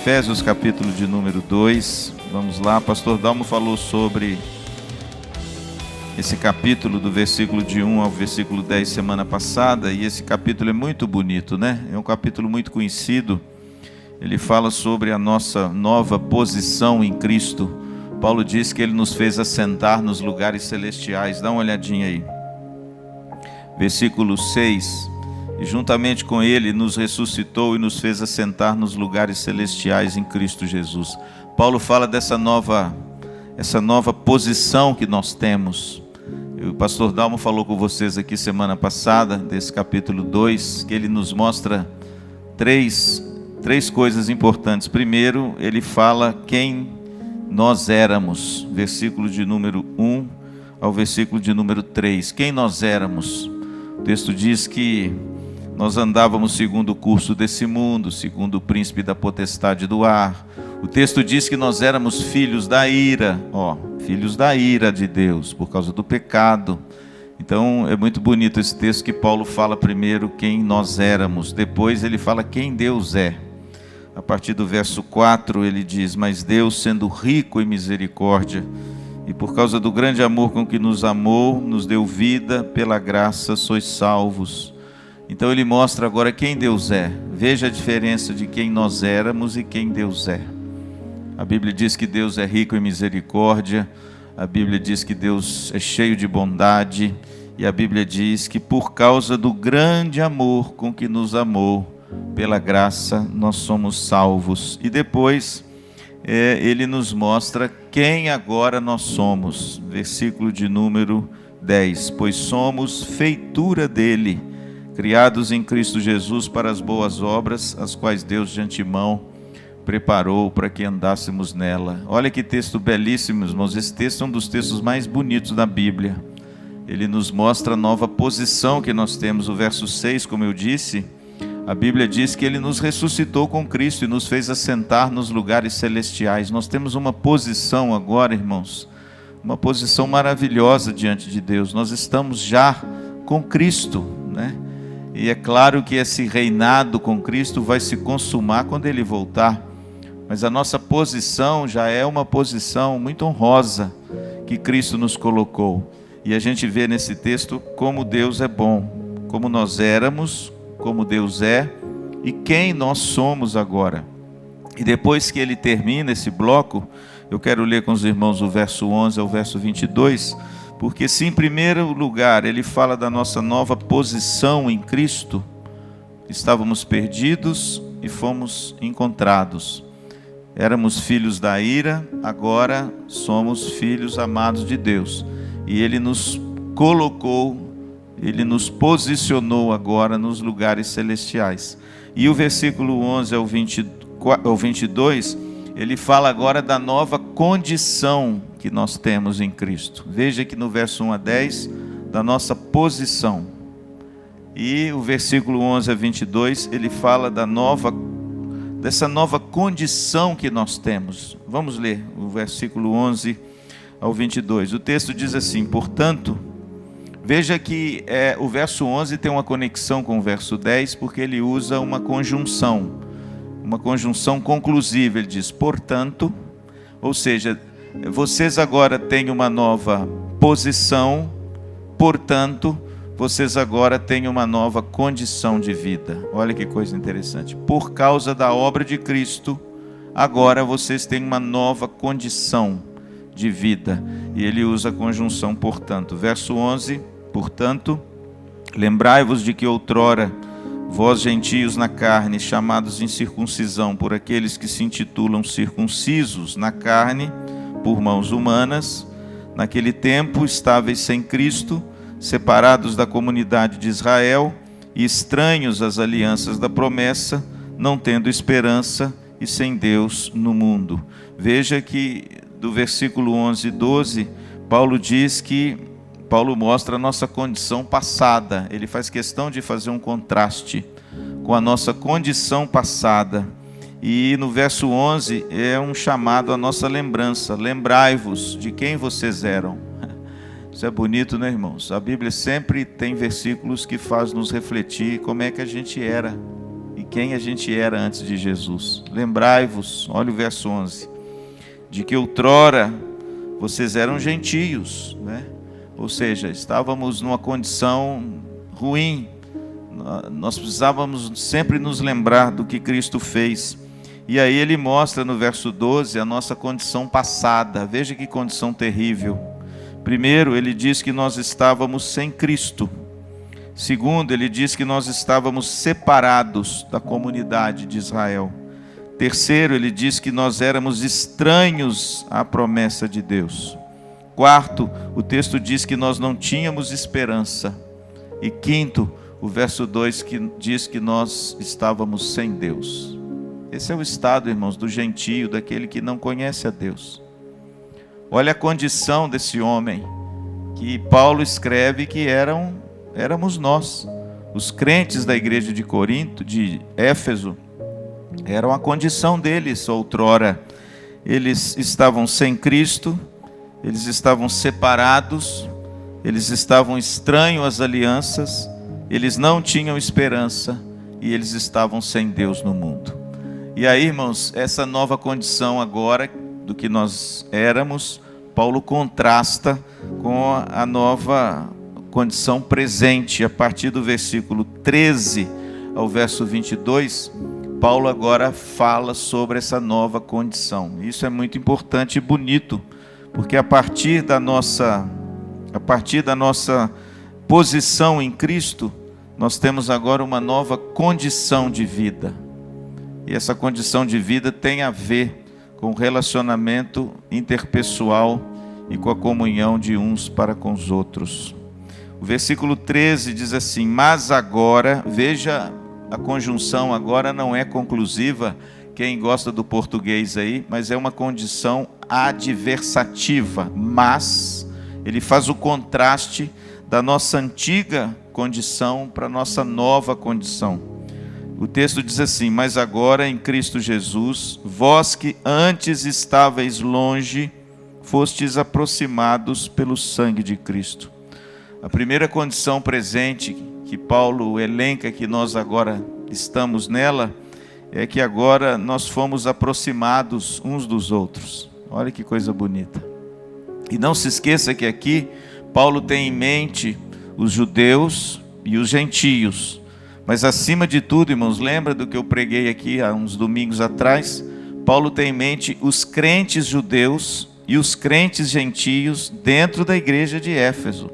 Efésios capítulo de número 2, vamos lá. Pastor Dalmo falou sobre esse capítulo do versículo de 1 ao versículo 10 semana passada, e esse capítulo é muito bonito, né? É um capítulo muito conhecido. Ele fala sobre a nossa nova posição em Cristo. Paulo diz que ele nos fez assentar nos lugares celestiais. Dá uma olhadinha aí. Versículo 6. E juntamente com ele nos ressuscitou e nos fez assentar nos lugares celestiais em Cristo Jesus. Paulo fala dessa nova posição que nós temos. O pastor Dalmo falou com vocês aqui semana passada, desse capítulo 2, que ele nos mostra três coisas importantes. Primeiro, ele fala quem nós éramos, versículo de número 1 ao versículo de número 3. Quem nós éramos? O texto diz que nós andávamos segundo o curso desse mundo, segundo o príncipe da potestade do ar. O texto diz que nós éramos filhos da ira, filhos da ira de Deus, por causa do pecado. Então é muito bonito esse texto que Paulo fala primeiro quem nós éramos, depois ele fala quem Deus é. A partir do verso 4 ele diz: mas Deus, sendo rico em misericórdia, e por causa do grande amor com que nos amou, nos deu vida, pela graça sois salvos. Então ele mostra agora quem Deus é. Veja a diferença de quem nós éramos e quem Deus é. A Bíblia diz que Deus é rico em misericórdia, a Bíblia diz que Deus é cheio de bondade, e a Bíblia diz que por causa do grande amor com que nos amou, pela graça nós somos salvos. E depois ele nos mostra quem agora nós somos. Versículo de número 10. Pois somos feitura dele, criados em Cristo Jesus para as boas obras, as quais Deus de antemão preparou para que andássemos nela. Olha que texto belíssimo, irmãos. Esse texto é um dos textos mais bonitos da Bíblia. Ele nos mostra a nova posição que nós temos. O verso 6, como eu disse, a Bíblia diz que ele nos ressuscitou com Cristo e nos fez assentar nos lugares celestiais. Nós temos uma posição agora, irmãos, uma posição maravilhosa diante de Deus. Nós estamos já com Cristo, né? E é claro que esse reinado com Cristo vai se consumar quando ele voltar. Mas a nossa posição já é uma posição muito honrosa que Cristo nos colocou. E a gente vê nesse texto como Deus é bom, como nós éramos, como Deus é e quem nós somos agora. E depois que ele termina esse bloco, eu quero ler com os irmãos o verso 11 ao verso 22, porque se em primeiro lugar ele fala da nossa nova posição em Cristo, estávamos perdidos e fomos encontrados. Éramos filhos da ira, agora somos filhos amados de Deus. E ele nos colocou, ele nos posicionou agora nos lugares celestiais. E o versículo 11 ao 22, ele fala agora da nova condição que nós temos em Cristo. Veja que no verso 1 a 10, da nossa posição. E o versículo 11 a 22, ele fala dessa nova condição que nós temos. Vamos ler o versículo 11 ao 22. O texto diz assim: portanto, veja que o verso 11 tem uma conexão com o verso 10, porque ele usa uma conjunção conclusiva. Ele diz, portanto, ou seja, vocês agora têm uma nova posição, portanto, vocês agora têm uma nova condição de vida. Olha que coisa interessante. Por causa da obra de Cristo, agora vocês têm uma nova condição de vida. E ele usa a conjunção portanto. Verso 11, portanto, lembrai-vos de que outrora vós gentios na carne, chamados em circuncisão por aqueles que se intitulam circuncisos na carne, por mãos humanas, naquele tempo estáveis sem Cristo, separados da comunidade de Israel e estranhos às alianças da promessa, não tendo esperança e sem Deus no mundo. Veja que do versículo 11 e 12, Paulo mostra a nossa condição passada. Ele faz questão de fazer um contraste com a nossa condição passada. E no verso 11 é um chamado à nossa lembrança. Lembrai-vos de quem vocês eram. Isso é bonito, né, irmãos? A Bíblia sempre tem versículos que faz nos refletir como é que a gente era e quem a gente era antes de Jesus. Lembrai-vos, olha o verso 11, de que outrora vocês eram gentios, né? Ou seja, estávamos numa condição ruim. Nós precisávamos sempre nos lembrar do que Cristo fez. E aí ele mostra no verso 12 a nossa condição passada. Veja que condição terrível. Primeiro, ele diz que nós estávamos sem Cristo. Segundo, ele diz que nós estávamos separados da comunidade de Israel. Terceiro, ele diz que nós éramos estranhos à promessa de Deus. Quarto, o texto diz que nós não tínhamos esperança. E quinto, o verso 2 que diz que nós estávamos sem Deus. Esse é o estado, irmãos, do gentio, daquele que não conhece a Deus. Olha a condição desse homem, que Paulo escreve que éramos nós. Os crentes da igreja de Corinto, de Éfeso, eram a condição deles outrora. Eles estavam sem Cristo, eles estavam separados, eles estavam estranhos às alianças, eles não tinham esperança e eles estavam sem Deus no mundo. E aí, irmãos, essa nova condição agora do que nós éramos, Paulo contrasta com a nova condição presente. A partir do versículo 13 ao verso 22, Paulo agora fala sobre essa nova condição. Isso é muito importante e bonito, porque a partir da nossa posição em Cristo, nós temos agora uma nova condição de vida. E essa condição de vida tem a ver com o relacionamento interpessoal e com a comunhão de uns para com os outros. O versículo 13 diz assim: mas agora, veja a conjunção agora não é conclusiva, quem gosta do português aí, mas é uma condição adversativa, mas ele faz o contraste da nossa antiga condição para a nossa nova condição. O texto diz assim: mas agora em Cristo Jesus, vós que antes estáveis longe, fostes aproximados pelo sangue de Cristo. A primeira condição presente que Paulo elenca que nós agora estamos nela, é que agora nós fomos aproximados uns dos outros. Olha que coisa bonita. E não se esqueça que aqui Paulo tem em mente os judeus e os gentios. Mas acima de tudo, irmãos, lembra do que eu preguei aqui há uns domingos atrás? Paulo tem em mente os crentes judeus e os crentes gentios dentro da igreja de Éfeso.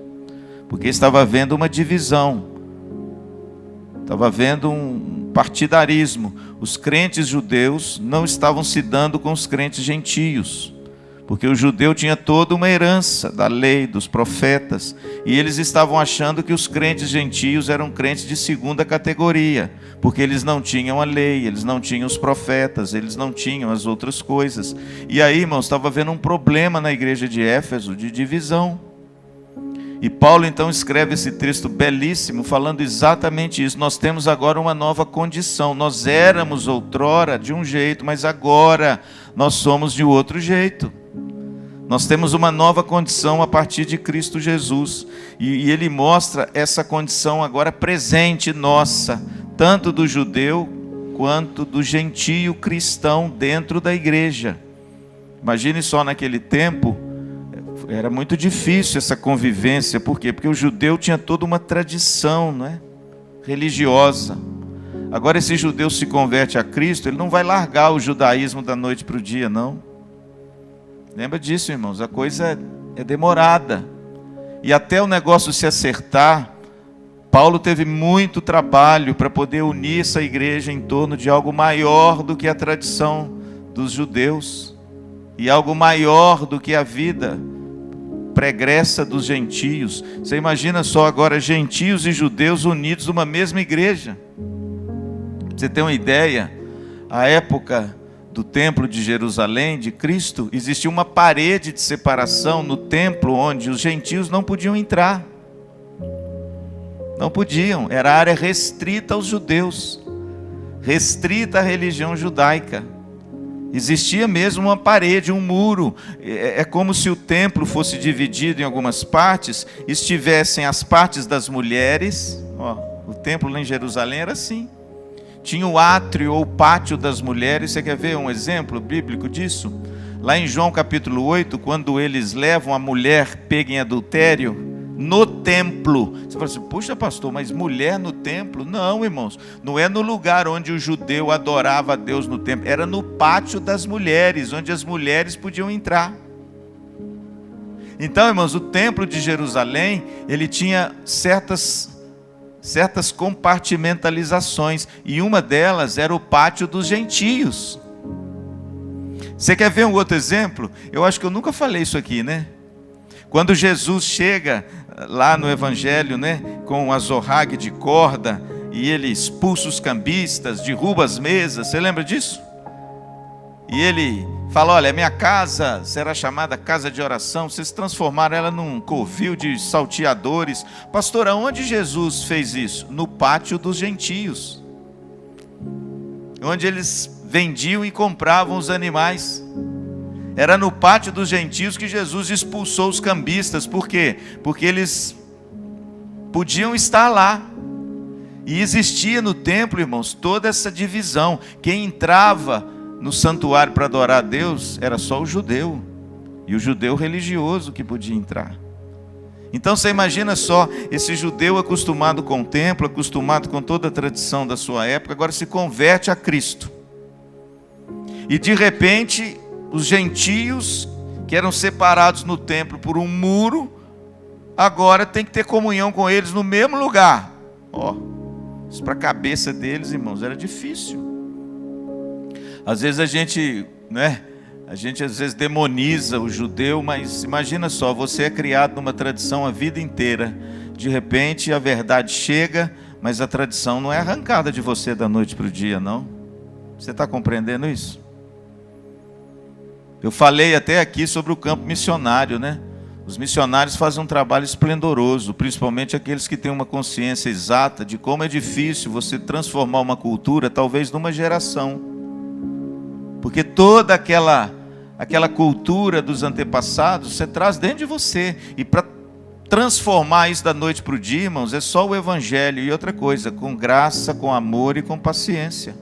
Porque estava havendo uma divisão, estava havendo um partidarismo. Os crentes judeus não estavam se dando com os crentes gentios, porque o judeu tinha toda uma herança da lei, dos profetas, e eles estavam achando que os crentes gentios eram crentes de segunda categoria, porque eles não tinham a lei, eles não tinham os profetas, eles não tinham as outras coisas. E aí, irmãos, estava havendo um problema na igreja de Éfeso de divisão. E Paulo então escreve esse texto belíssimo, falando exatamente isso. Nós temos agora uma nova condição. Nós éramos outrora de um jeito, mas agora nós somos de outro jeito. Nós temos uma nova condição a partir de Cristo Jesus. E ele mostra essa condição agora presente nossa, tanto do judeu quanto do gentio cristão dentro da igreja. Imagine só naquele tempo, era muito difícil essa convivência. Por quê? Porque o judeu tinha toda uma tradição, não é? Religiosa. Agora esse judeu se converte a Cristo, ele não vai largar o judaísmo da noite para o dia, não. Lembra disso, irmãos? A coisa é demorada. E até o negócio se acertar, Paulo teve muito trabalho para poder unir essa igreja em torno de algo maior do que a tradição dos judeus e algo maior do que a vida pregressa dos gentios. Você imagina só agora gentios e judeus unidos numa mesma igreja. Pra você ter uma ideia, a época do templo de Jerusalém, de Cristo, existia uma parede de separação no templo onde os gentios não podiam entrar. Não podiam, era área restrita aos judeus, restrita à religião judaica. Existia mesmo uma parede, um muro. É como se o templo fosse dividido em algumas partes, estivessem as partes das mulheres. O templo lá em Jerusalém era assim. tinha o átrio ou pátio das mulheres. Você quer ver um exemplo bíblico disso? Lá em João capítulo 8, quando eles levam a mulher pega em adultério no templo. Você fala assim, puxa pastor, mas mulher no templo? Não, irmãos, não é no lugar onde o judeu adorava a Deus no templo, era no pátio das mulheres, onde as mulheres podiam entrar. Então, irmãos, o templo de Jerusalém, ele tinha certas compartimentalizações, e uma delas era o pátio dos gentios. Você quer ver um outro exemplo? Eu acho que eu nunca falei isso aqui, né? Quando Jesus chega lá no Evangelho, né, com a zorrague de corda, e ele expulsa os cambistas, derruba as mesas, você lembra disso? E ele fala, olha, minha casa será chamada casa de oração, vocês transformaram ela num covil de salteadores. Pastor, aonde Jesus fez isso? No pátio dos gentios, onde eles vendiam e compravam os animais. Era no pátio dos gentios que Jesus expulsou os cambistas. Por quê? Porque eles podiam estar lá. E existia no templo, irmãos, toda essa divisão. Quem entrava no santuário para adorar a Deus era só o judeu. E o judeu religioso que podia entrar. Então você imagina só, esse judeu acostumado com o templo, acostumado com toda a tradição da sua época, agora se converte a Cristo. E de repente, os gentios, que eram separados no templo por um muro, agora tem que ter comunhão com eles no mesmo lugar. Isso para a cabeça deles, irmãos, era difícil. Às vezes a gente às vezes demoniza o judeu, mas imagina só, você é criado numa tradição a vida inteira, de repente a verdade chega, mas a tradição não é arrancada de você da noite para o dia, não. Você está compreendendo isso? Eu falei até aqui sobre o campo missionário, né? Os missionários fazem um trabalho esplendoroso, principalmente aqueles que têm uma consciência exata de como é difícil você transformar uma cultura, talvez numa geração. Porque toda aquela cultura dos antepassados, você traz dentro de você. E para transformar isso da noite para o dia, irmãos, é só o Evangelho. E outra coisa, com graça, com amor e com paciência.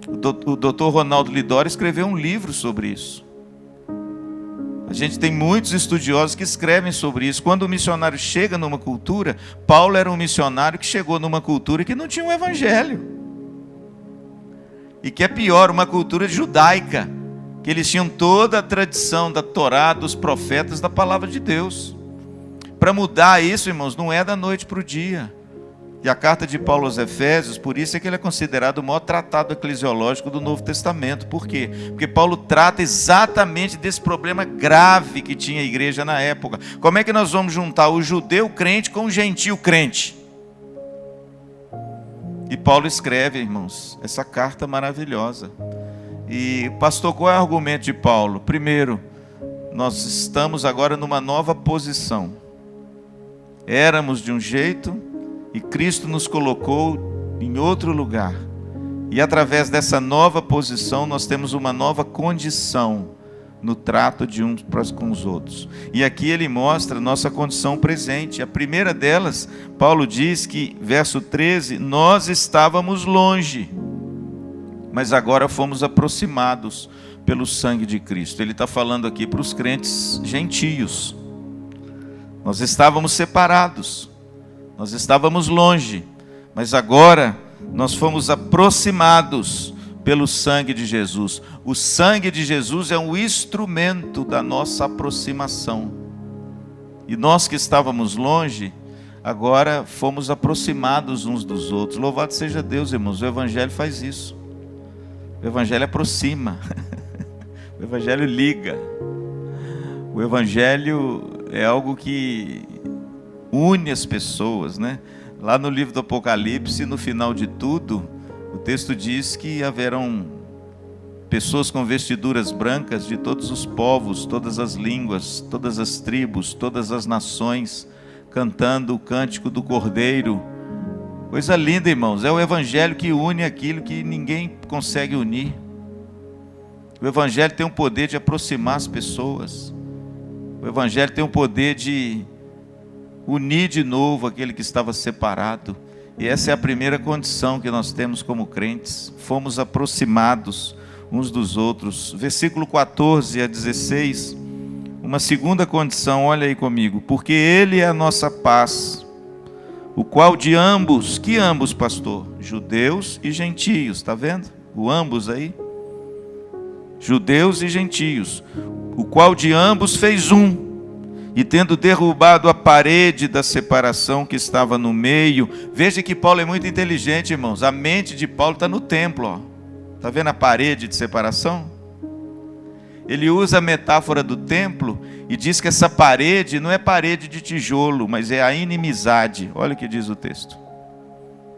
O Dr. Ronaldo Lidório escreveu um livro sobre isso. A gente tem muitos estudiosos que escrevem sobre isso. Quando o missionário chega numa cultura, Paulo era um missionário que chegou numa cultura que não tinha um evangelho. E que é pior, uma cultura judaica, que eles tinham toda a tradição da Torá, dos profetas, da palavra de Deus. Para mudar isso, irmãos, não é da noite para o dia. E a carta de Paulo aos Efésios, por isso é que ele é considerado o maior tratado eclesiológico do Novo Testamento. Por quê? Porque Paulo trata exatamente desse problema grave que tinha a igreja na época. Como é que nós vamos juntar o judeu crente com o gentio crente? E Paulo escreve, irmãos, essa carta maravilhosa. E pastor, qual é o argumento de Paulo? Primeiro, nós estamos agora numa nova posição. Éramos de um jeito e Cristo nos colocou em outro lugar. E através dessa nova posição, nós temos uma nova condição no trato de uns com os outros. E aqui ele mostra nossa condição presente. A primeira delas, Paulo diz que, verso 13, nós estávamos longe, mas agora fomos aproximados pelo sangue de Cristo. Ele está falando aqui para os crentes gentios. Nós estávamos separados. Nós estávamos longe, mas agora nós fomos aproximados pelo sangue de Jesus. O sangue de Jesus é um instrumento da nossa aproximação. E nós que estávamos longe, agora fomos aproximados uns dos outros. Louvado seja Deus, irmãos, o Evangelho faz isso. O Evangelho aproxima. O Evangelho liga. O Evangelho é algo que une as pessoas, né? Lá no livro do Apocalipse, no final de tudo, o texto diz que haverão pessoas com vestiduras brancas de todos os povos, todas as línguas, todas as tribos, todas as nações, cantando o cântico do Cordeiro. Coisa linda, irmãos, é o Evangelho que une aquilo que ninguém consegue unir. O Evangelho tem o poder de aproximar as pessoas. O Evangelho tem o poder de unir de novo aquele que estava separado. E essa é a primeira condição que nós temos como crentes. Fomos aproximados uns dos outros. Versículo 14 a 16, uma segunda condição, olha aí comigo. Porque Ele é a nossa paz, o qual de ambos, que ambos, pastor? Judeus e gentios, está vendo? O ambos aí. Judeus e gentios, o qual de ambos fez um, e tendo derrubado a parede da separação que estava no meio. Veja que Paulo é muito inteligente, irmãos. A mente de Paulo está no templo. Está vendo a parede de separação? Ele usa a metáfora do templo e diz que essa parede não é parede de tijolo, mas é a inimizade. Olha o que diz o texto.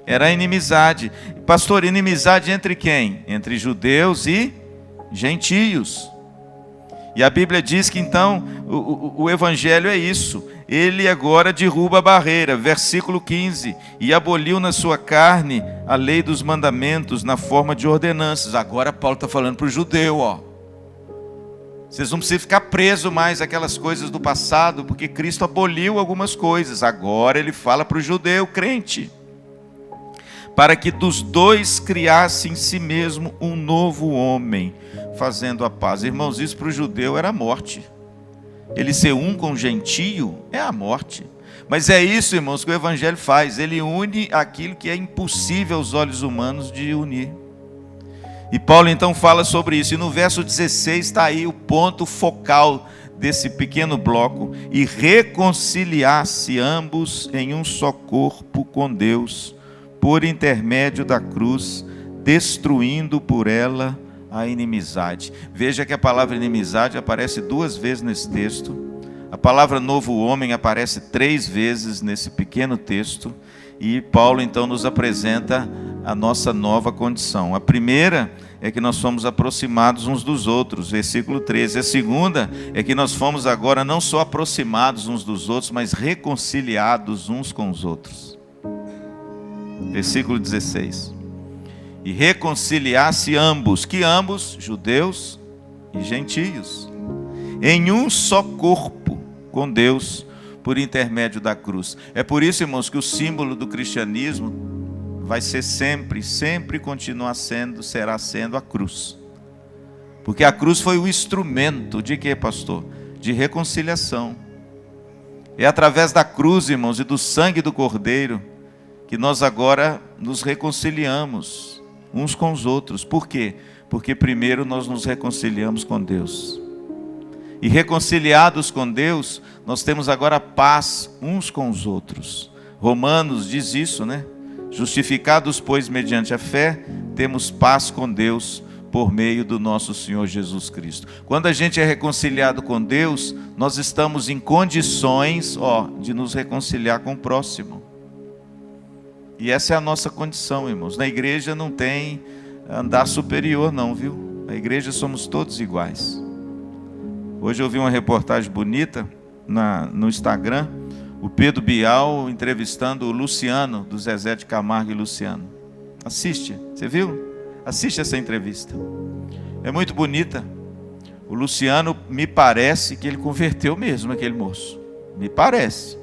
Era a inimizade. Pastor, inimizade entre quem? Entre judeus e gentios. E a Bíblia diz que então o Evangelho é isso. Ele agora derruba a barreira. Versículo 15. E aboliu na sua carne a lei dos mandamentos na forma de ordenanças. Agora Paulo está falando para o judeu, ó. Vocês não precisam ficar presos mais àquelas coisas do passado, porque Cristo aboliu algumas coisas. Agora ele fala para o judeu, crente, para que dos dois criasse em si mesmo um novo homem, fazendo a paz. Irmãos, isso para o judeu era a morte. Ele ser um com o gentio é a morte. Mas é isso, irmãos, que o Evangelho faz. Ele une aquilo que é impossível aos olhos humanos de unir. E Paulo então fala sobre isso. E no verso 16 está aí o ponto focal desse pequeno bloco. E reconciliar-se ambos em um só corpo com Deus, por intermédio da cruz, destruindo por ela a inimizade. Veja que a palavra inimizade aparece 2 vezes nesse texto. A palavra novo homem aparece 3 vezes nesse pequeno texto. E Paulo então nos apresenta a nossa nova condição. A primeira é que nós fomos aproximados uns dos outros, versículo 13. A segunda é que nós fomos agora não só aproximados uns dos outros, mas reconciliados uns com os outros. Versículo 16. E reconciliar-se ambos, que ambos? Judeus e gentios, em um só corpo com Deus, por intermédio da cruz. É por isso, irmãos, que o símbolo do cristianismo vai ser sempre, sempre continuar sendo, será sendo a cruz. Porque a cruz foi o instrumento de quê, pastor? De reconciliação. É através da cruz, irmãos, e do sangue do Cordeiro, que nós agora nos reconciliamos uns com os outros. Por quê? Porque primeiro nós nos reconciliamos com Deus. E reconciliados com Deus, nós temos agora paz uns com os outros. Romanos diz isso, né? Justificados, pois, mediante a fé, temos paz com Deus por meio do nosso Senhor Jesus Cristo. Quando a gente é reconciliado com Deus, nós estamos em condições, de nos reconciliar com o próximo. E essa é a nossa condição, irmãos. Na igreja não tem andar superior não, viu? Na igreja somos todos iguais. Hoje eu vi uma reportagem bonita no Instagram, o Pedro Bial entrevistando o Luciano, do Zezé de Camargo e Luciano. Assiste, você viu? Assiste essa entrevista. É muito bonita. O Luciano, me parece que ele converteu mesmo aquele moço. Me parece.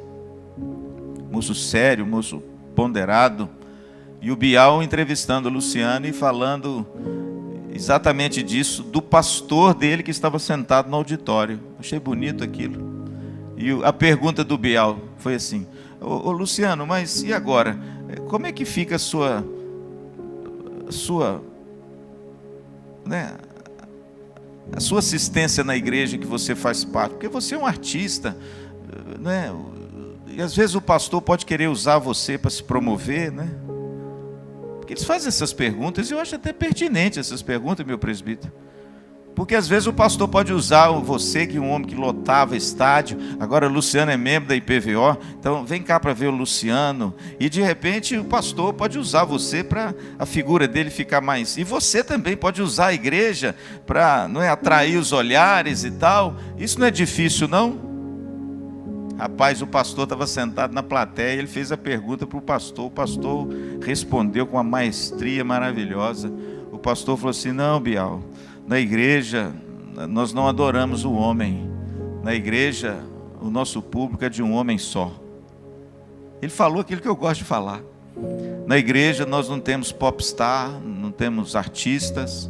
Moço sério, moço ponderado. E o Bial entrevistando o Luciano e falando exatamente disso, do pastor dele que estava sentado no auditório. Achei bonito aquilo. E a pergunta do Bial foi assim: ô Luciano, mas e agora? Como é que fica a sua assistência na igreja que você faz parte? Porque você é um artista, né? E às vezes o pastor pode querer usar você para se promover, né? Porque eles fazem essas perguntas, e eu acho até pertinente essas perguntas, meu presbítero. Porque às vezes o pastor pode usar você, que é um homem que lotava estádio. Agora o Luciano é membro da IPVO, então vem cá para ver o Luciano. E de repente o pastor pode usar você para a figura dele ficar mais... E você também pode usar a igreja para, não é, atrair os olhares e tal. Isso não é difícil, não? Rapaz, o pastor estava sentado na plateia, ele fez a pergunta para o pastor respondeu com uma maestria maravilhosa. O pastor falou assim: não, Bial, na igreja nós não adoramos o homem, na igreja o nosso público é de um homem só. Ele falou aquilo que eu gosto de falar. Na igreja nós não temos popstar, não temos artistas.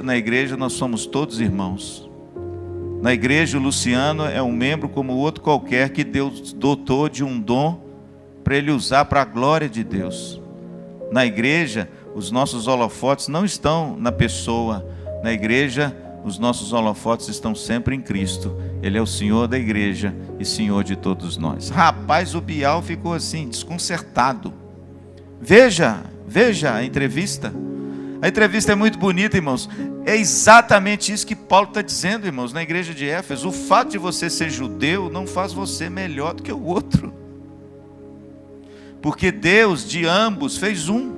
Na igreja nós somos todos irmãos. Na igreja o Luciano é um membro como outro qualquer que Deus dotou de um dom para ele usar para a glória de Deus. Na igreja os nossos holofotes não estão na pessoa. Na igreja os nossos holofotes estão sempre em Cristo. Ele é o Senhor da igreja e Senhor de todos nós. Rapaz, o Bial ficou assim, desconcertado. Veja a entrevista. A entrevista é muito bonita, irmãos. É exatamente isso que Paulo está dizendo, irmãos, na igreja de Éfeso. O fato de você ser judeu não faz você melhor do que o outro. Porque Deus de ambos fez um.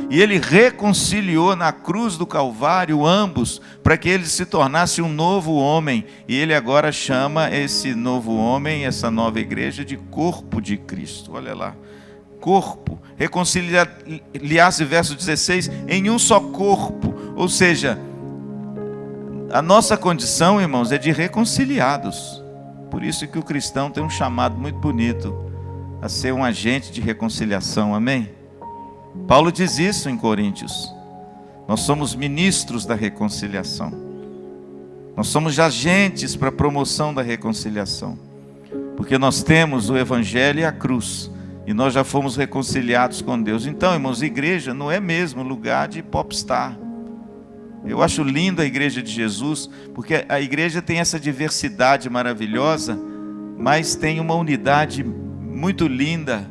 E Ele reconciliou na cruz do Calvário ambos, para que eles se tornassem um novo homem. E Ele agora chama esse novo homem, essa nova igreja, de corpo de Cristo. Olha lá. Corpo, reconciliar-se, verso 16, em um só corpo. Ou seja, a nossa condição, irmãos, é de reconciliados. Por isso que o cristão tem um chamado muito bonito, a ser um agente de reconciliação, amém? Paulo diz isso em Coríntios. Nós somos ministros da reconciliação. Nós somos agentes para a promoção da reconciliação. Porque nós temos o Evangelho e a cruz. E nós já fomos reconciliados com Deus. Então, irmãos, igreja não é mesmo lugar de popstar. Eu acho lindo a igreja de Jesus, porque a igreja tem essa diversidade maravilhosa, mas tem uma unidade muito linda.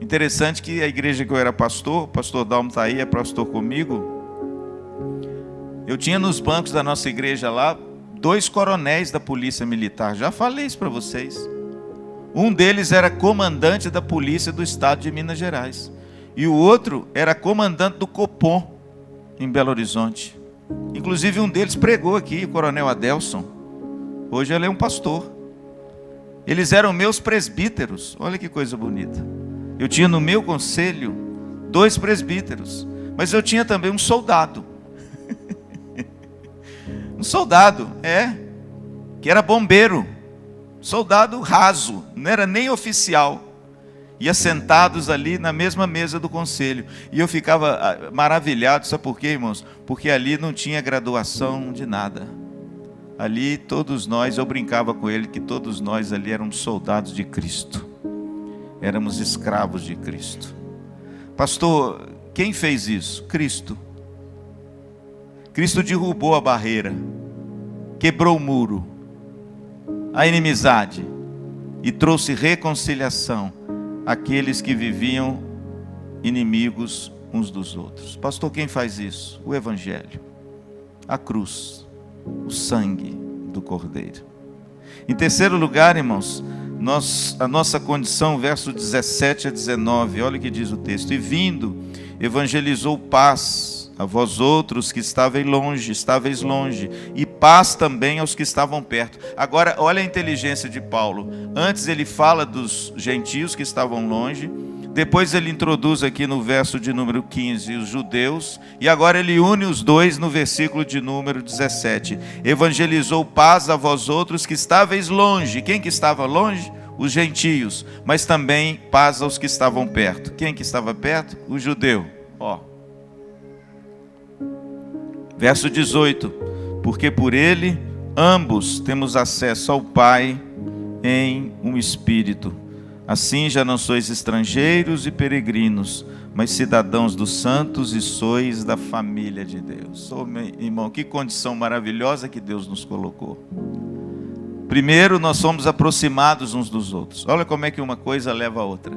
Interessante que a igreja que eu era pastor, o pastor Dalmo está aí, é pastor comigo. Eu tinha nos bancos da nossa igreja lá 2 coronéis da polícia militar. Já falei isso para vocês. Um deles era comandante da polícia do estado de Minas Gerais. E o outro era comandante do Copom, em Belo Horizonte. Inclusive um deles pregou aqui, o coronel Adelson. Hoje ele é um pastor. Eles eram meus presbíteros. Olha que coisa bonita. Eu tinha no meu conselho 2 presbíteros. Mas eu tinha também um soldado. Um soldado, que era bombeiro. Soldado raso, não era nem oficial. Ia sentados ali na mesma mesa do conselho. E eu ficava maravilhado, sabe por quê, irmãos? Porque ali não tinha graduação de nada. Ali todos nós, eu brincava com ele que todos nós ali éramos soldados de Cristo. Éramos escravos de Cristo. Pastor, quem fez isso? Cristo. Cristo derrubou a barreira, quebrou o muro, a inimizade, e trouxe reconciliação àqueles que viviam inimigos uns dos outros. Pastor, quem faz isso? O Evangelho, a cruz, o sangue do Cordeiro. Em terceiro lugar, irmãos, a nossa condição, verso 17 a 19, olha o que diz o texto. E vindo, evangelizou paz a vós outros que estáveis longe, e paz também aos que estavam perto. Agora, olha a inteligência de Paulo. Antes ele fala dos gentios que estavam longe, depois ele introduz aqui no verso de número 15 os judeus, e agora ele une os dois no versículo de número 17. Evangelizou paz a vós outros que estáveis longe. Quem que estava longe? Os gentios, mas também paz aos que estavam perto. Quem que estava perto? O judeu. Verso 18, porque por ele ambos temos acesso ao Pai em um Espírito. Assim já não sois estrangeiros e peregrinos, mas cidadãos dos santos e sois da família de Deus. Meu irmão, que condição maravilhosa que Deus nos colocou. Primeiro, nós somos aproximados uns dos outros. Olha como é que uma coisa leva a outra.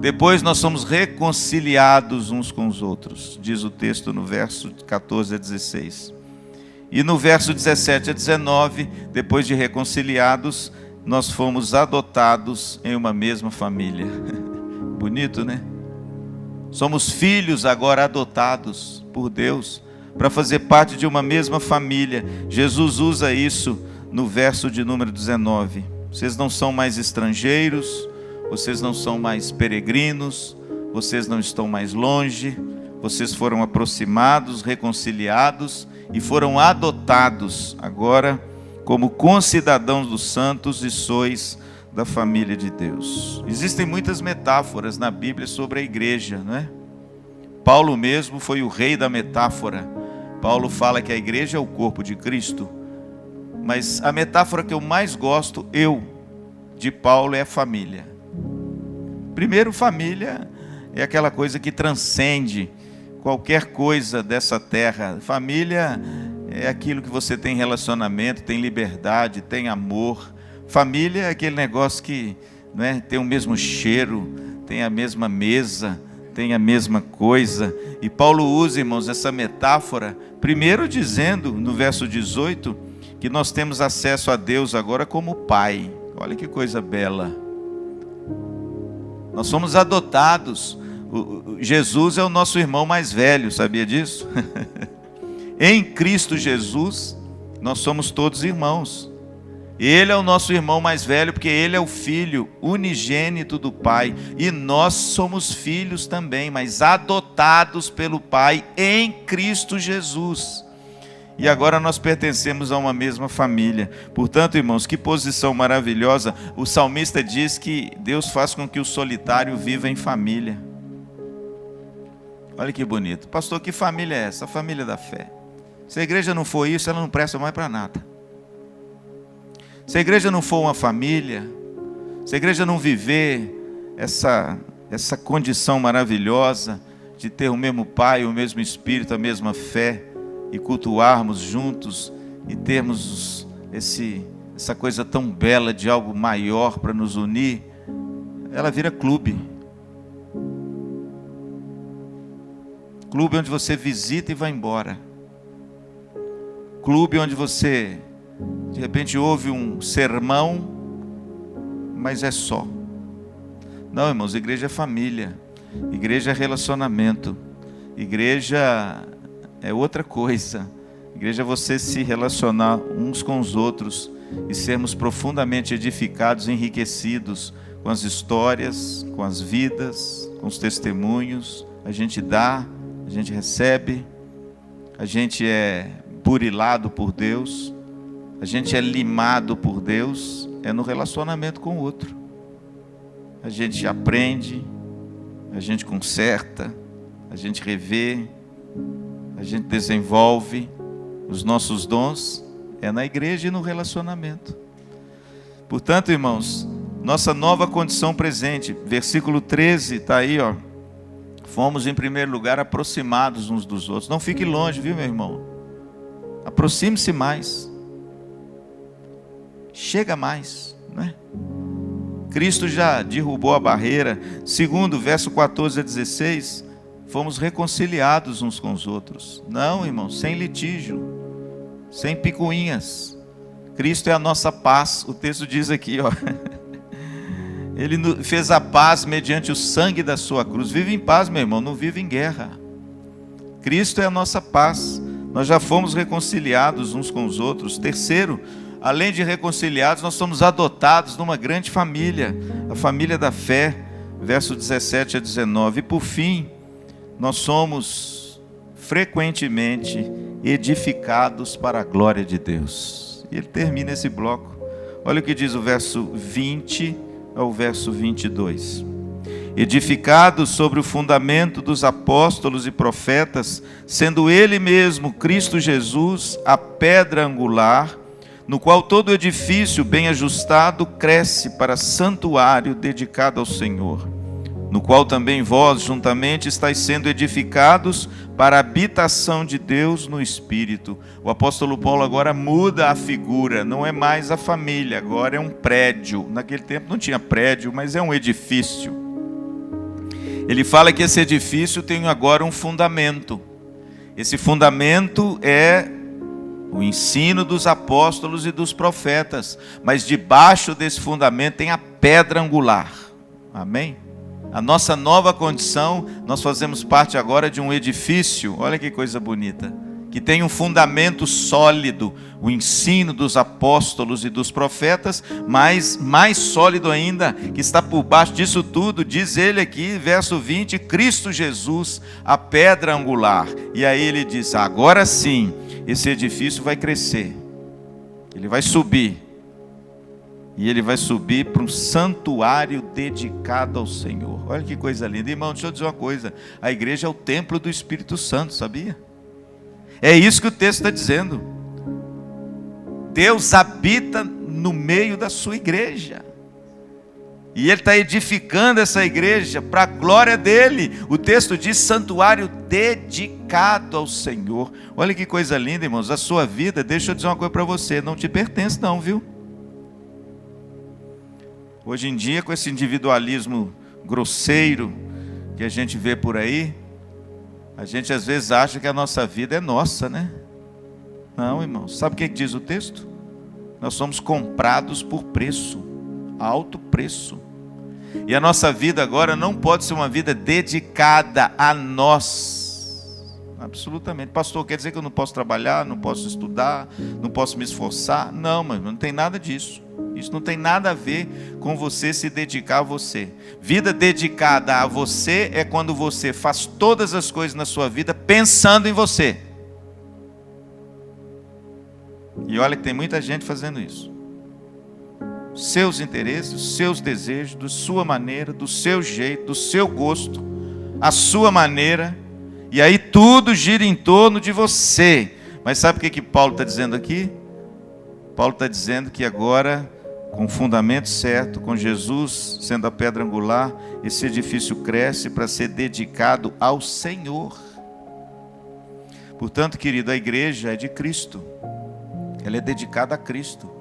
Depois nós somos reconciliados uns com os outros, diz o texto no verso 14 a 16. E no verso 17 a 19, depois de reconciliados, nós fomos adotados em uma mesma família. Bonito, né? Somos filhos agora adotados por Deus, para fazer parte de uma mesma família. Jesus usa isso no verso de número 19. Vocês não são mais estrangeiros, vocês não são mais peregrinos, vocês não estão mais longe, vocês foram aproximados, reconciliados e foram adotados agora como concidadãos dos santos e sois da família de Deus. Existem muitas metáforas na Bíblia sobre a igreja, não é? Paulo mesmo foi o rei da metáfora. Paulo fala que a igreja é o corpo de Cristo, mas a metáfora que eu mais gosto, de Paulo, é a família. Primeiro, família é aquela coisa que transcende qualquer coisa dessa terra. Família é aquilo que você tem relacionamento, tem liberdade, tem amor. Família é aquele negócio que, não é, tem o mesmo cheiro, tem a mesma mesa, tem a mesma coisa. E Paulo usa, irmãos, essa metáfora, primeiro dizendo, no verso 18, que nós temos acesso a Deus agora como Pai. Olha que coisa bela. Nós somos adotados. Jesus é o nosso irmão mais velho, sabia disso? Em Cristo Jesus, nós somos todos irmãos. Ele é o nosso irmão mais velho, porque ele é o filho unigênito do Pai. E nós somos filhos também, mas adotados pelo Pai em Cristo Jesus. E agora nós pertencemos a uma mesma família. Portanto, irmãos, que posição maravilhosa. O salmista diz que Deus faz com que o solitário viva em família. Olha que bonito. Pastor, que família é essa? A família da fé. Se a igreja não for isso, ela não presta mais para nada. Se a igreja não for uma família, se a igreja não viver essa condição maravilhosa de ter o mesmo Pai, o mesmo Espírito, a mesma fé, e cultuarmos juntos, e termos essa coisa tão bela de algo maior para nos unir, ela vira clube. Clube onde você visita e vai embora. Clube onde você, de repente, ouve um sermão, mas é só. Não, irmãos, igreja é família. Igreja é relacionamento. Igreja é outra coisa. Igreja é você se relacionar uns com os outros e sermos profundamente edificados, enriquecidos com as histórias, com as vidas, com os testemunhos. A gente dá, a gente recebe, a gente é burilado por Deus, a gente é limado por Deus, é no relacionamento com o outro. A gente aprende, a gente conserta, a gente revê, a gente desenvolve os nossos dons, é na igreja e no relacionamento. Portanto, irmãos, nossa nova condição presente, versículo 13, está aí, ó. Fomos em primeiro lugar aproximados uns dos outros. Não fique longe, viu, meu irmão? Aproxime-se mais. Chega mais, não é? Cristo já derrubou a barreira. Segundo, verso 14 a 16, fomos reconciliados uns com os outros. Não, irmão, sem litígio, sem picuinhas. Cristo é a nossa paz. O texto diz aqui, ó. Ele fez a paz mediante o sangue da sua cruz. Vive em paz, meu irmão, não vive em guerra. Cristo é a nossa paz. Nós já fomos reconciliados uns com os outros. Terceiro, além de reconciliados, nós somos adotados numa grande família, a família da fé, verso 17 a 19. E por fim, nós somos frequentemente edificados para a glória de Deus. E ele termina esse bloco. Olha o que diz o verso 20 ao verso 22. Edificados sobre o fundamento dos apóstolos e profetas, sendo ele mesmo, Cristo Jesus, a pedra angular, no qual todo edifício bem ajustado cresce para santuário dedicado ao Senhor, no qual também vós juntamente estáis sendo edificados para a habitação de Deus no Espírito. O apóstolo Paulo agora muda a figura, não é mais a família, agora é um prédio. Naquele tempo não tinha prédio, mas é um edifício. Ele fala que esse edifício tem agora um fundamento. Esse fundamento é o ensino dos apóstolos e dos profetas, mas debaixo desse fundamento tem a pedra angular. Amém? A nossa nova condição, nós fazemos parte agora de um edifício, olha que coisa bonita, que tem um fundamento sólido, o ensino dos apóstolos e dos profetas, mas mais sólido ainda, que está por baixo disso tudo, diz ele aqui, verso 20, Cristo Jesus, a pedra angular. E aí ele diz, agora sim, esse edifício vai crescer, ele vai subir, E ele vai subir para um santuário dedicado ao Senhor. Olha que coisa linda. Irmão, deixa eu dizer uma coisa. A igreja é o templo do Espírito Santo, sabia? É isso que o texto está dizendo. Deus habita no meio da sua igreja. E Ele está edificando essa igreja para a glória dEle. O texto diz santuário dedicado ao Senhor. Olha que coisa linda, irmãos. A sua vida, deixa eu dizer uma coisa para você, não te pertence não, viu? Hoje em dia, com esse individualismo grosseiro que a gente vê por aí, a gente às vezes acha que a nossa vida é nossa, né? Não, irmãos. Sabe o que diz o texto? Nós somos comprados por preço, alto preço. E a nossa vida agora não pode ser uma vida dedicada a nós. Absolutamente. Pastor, quer dizer que eu não posso trabalhar, não posso estudar, não posso me esforçar? Não, mas não tem nada disso. Isso não tem nada a ver com você se dedicar a você. Vida dedicada a você é quando você faz todas as coisas na sua vida pensando em você. E olha que tem muita gente fazendo isso. Seus interesses, seus desejos, da sua maneira, do seu jeito, do seu gosto, a sua maneira. E aí tudo gira em torno de você. Mas sabe o que Paulo está dizendo aqui? Paulo está dizendo que agora, com o fundamento certo, com Jesus sendo a pedra angular, esse edifício cresce para ser dedicado ao Senhor. Portanto, querido, a igreja é de Cristo. Ela é dedicada a Cristo.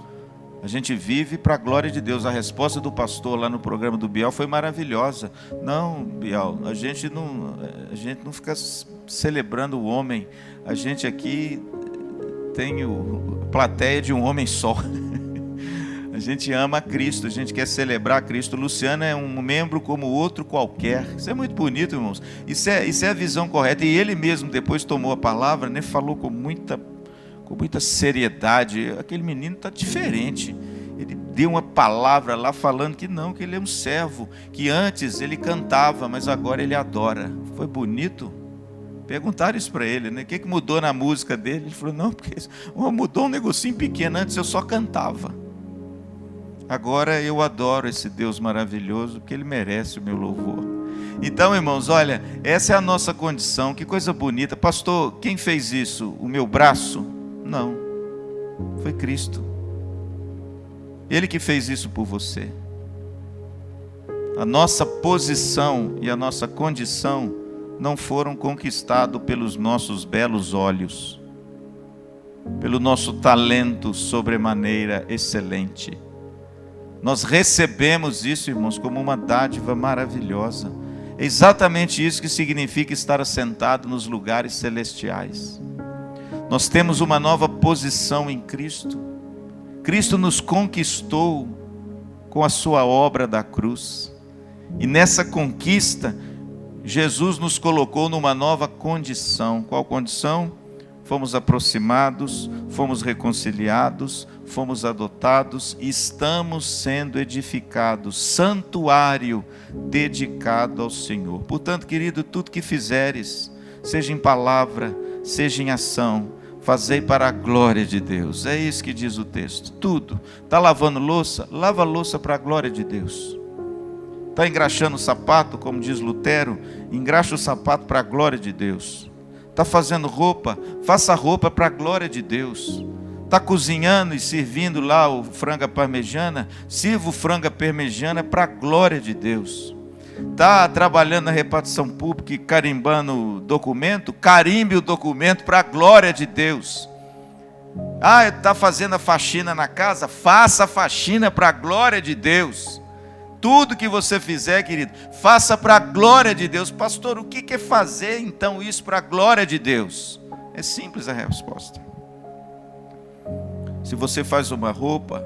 A gente vive para a glória de Deus. A resposta do pastor lá no programa do Bial foi maravilhosa. Não, Bial, a gente não fica celebrando o homem. A gente aqui tem a plateia de um homem só. A gente ama a Cristo, a gente quer celebrar a Cristo. Luciano é um membro como outro qualquer. Isso é muito bonito, irmãos. Isso é a visão correta. E ele mesmo depois tomou a palavra, né, falou com muita seriedade. Aquele menino está diferente. Ele deu uma palavra lá falando que não, que ele é um servo, que antes ele cantava, mas agora ele adora. Foi bonito. Perguntaram isso para ele, né? O que mudou na música dele? Ele falou, não, porque mudou um negocinho pequeno. Antes eu só cantava. Agora eu adoro esse Deus maravilhoso, porque Ele merece o meu louvor. Então, irmãos, olha, essa é a nossa condição. Que coisa bonita. Pastor, quem fez isso? O meu braço? Não, foi Cristo. Ele que fez isso por você. A nossa posição e a nossa condição não foram conquistados pelos nossos belos olhos, pelo nosso talento sobremaneira excelente. Nós recebemos isso, irmãos, como uma dádiva maravilhosa. É exatamente isso que significa estar assentado nos lugares celestiais. Nós temos uma nova posição em Cristo. Cristo nos conquistou com a sua obra da cruz. E nessa conquista, Jesus nos colocou numa nova condição. Qual condição? Fomos aproximados, fomos reconciliados, fomos adotados e estamos sendo edificados, santuário dedicado ao Senhor. Portanto, querido, tudo que fizeres, seja em palavra, seja em ação, fazei para a glória de Deus. É isso que diz o texto. Tudo. Está lavando louça? Lava a louça para a glória de Deus. Está engraxando o sapato, como diz Lutero? Engraxa o sapato para a glória de Deus. Está fazendo roupa? Faça a roupa para a glória de Deus. Está cozinhando e servindo lá o frango à parmegiana? Sirva o frango à parmegiana para a glória de Deus. Está trabalhando na repartição pública e carimbando o documento? Carimbe o documento para a glória de Deus. Está fazendo a faxina na casa? Faça a faxina para a glória de Deus. Tudo que você fizer, querido, faça para a glória de Deus. Pastor, o que é fazer então isso para a glória de Deus? É simples a resposta. Se você faz uma roupa,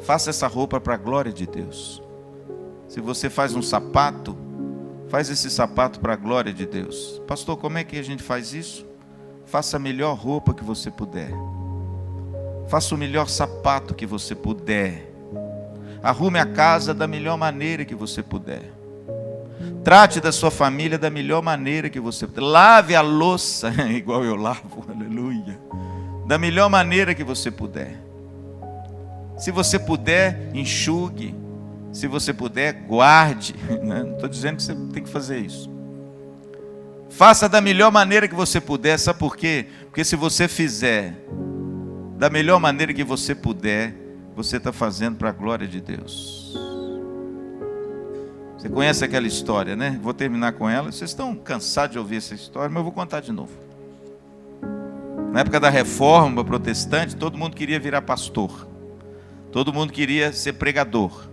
faça essa roupa para a glória de Deus. Se você faz um sapato, faz esse sapato para a glória de Deus. Pastor, como é que a gente faz isso? Faça a melhor roupa que você puder. Faça o melhor sapato que você puder. Arrume a casa da melhor maneira que você puder. Trate da sua família da melhor maneira que você puder. Lave a louça, igual eu lavo, aleluia. Da melhor maneira que você puder. Se você puder, enxugue. Se você puder, guarde. Não estou dizendo que você tem que fazer isso. Faça da melhor maneira que você puder. Sabe por quê? Porque se você fizer da melhor maneira que você puder, você está fazendo para a glória de Deus. Você conhece aquela história, né? Vou terminar com ela. Vocês estão cansados de ouvir essa história, mas eu vou contar de novo. Na época da Reforma Protestante, todo mundo queria virar pastor. Todo mundo queria ser pregador.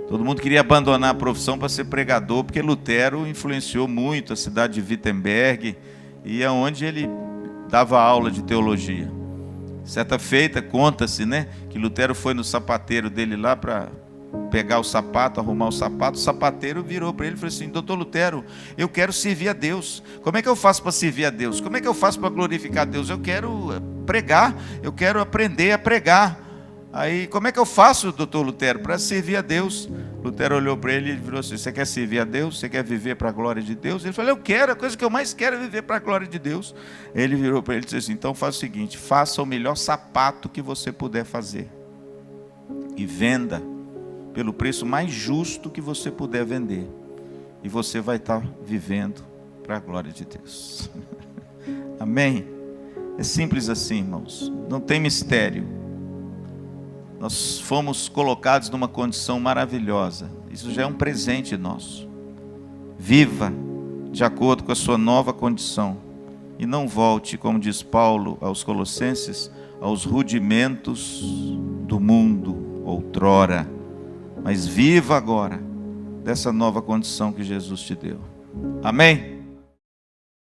Todo mundo queria abandonar a profissão para ser pregador, porque Lutero influenciou muito a cidade de Wittenberg, e é onde ele dava aula de teologia. Certa feita, conta-se, né, que Lutero foi no sapateiro dele lá para pegar o sapato, arrumar o sapateiro virou para ele e falou assim: doutor Lutero, eu quero servir a Deus. Como é que eu faço para servir a Deus? Como é que eu faço para glorificar a Deus? Eu quero pregar, eu quero aprender a pregar. Aí, como é que eu faço, doutor Lutero, para servir a Deus? Lutero olhou para ele e falou assim: você quer servir a Deus? Você quer viver para a glória de Deus? Ele falou: eu quero, a coisa que eu mais quero é viver para a glória de Deus. Ele virou para ele e disse assim: então faça o seguinte, faça o melhor sapato que você puder fazer e venda pelo preço mais justo que você puder vender, e você vai estar vivendo para a glória de Deus. Amém? É simples assim, irmãos, não tem mistério. Nós fomos colocados numa condição maravilhosa. Isso já é um presente nosso. Viva de acordo com a sua nova condição. E não volte, como diz Paulo aos Colossenses, aos rudimentos do mundo outrora. Mas viva agora dessa nova condição que Jesus te deu. Amém?